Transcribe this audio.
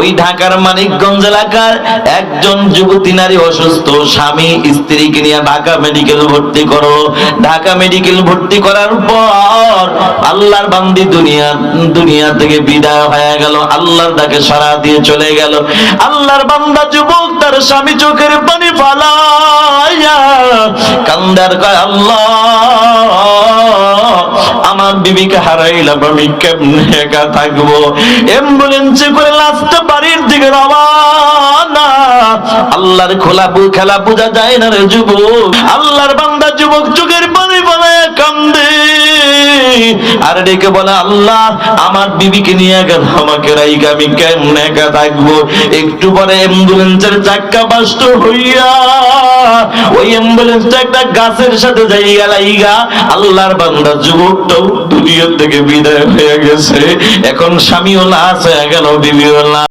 ওই ঢাকার মানিকগঞ্জ এলাকার একজন যুবতী নারী অসুস্থ, স্বামী স্ত্রীকে নিয়ে ঢাকা মেডিকেল ভর্তি করো। ঢাকা মেডিকেল ভর্তি করার পর আল্লাহর বান্দি দুনিয়া থেকে বিদায় হয়ে গেল, আল্লাহর ডাকে সাড়া দিয়ে চলে গেল। আল্লাহর বান্দা যুবক তার স্বামী চোখের পানি ফালাইয়া কান্দার কয়, আল্লাহ আমার বিবিকে হারাইলাম, আমি কেমনে একা থাকবো। অ্যাম্বুলেন্সে করে লাশটা বাড়ির দিকে রওনা। আল্লাহর খেলা বোঝা যায় না রে যুবক। আল্লাহর বান্দা যুবক চোখের পানি ফেলায় কান্দে আর ডেকে বলে, আল্লাহ আমার বিবিকে নিয়ে গেল, আমাকে রাইকা আমি কেমনে একা থাকবো। একটু পরে অ্যাম্বুলেন্সের চাক্কা বাস্ট হইয়া ওই অ্যাম্বুলেন্সটা একটা গাছের সাথে যাইয়া লাইগা আল্লাহর বান্দা যুবকটাও দুনিয়া থেকে বিদায় হয়ে গেছে। এখন স্বামীও লাশ হয়ে গেল, বিবিও লাশ।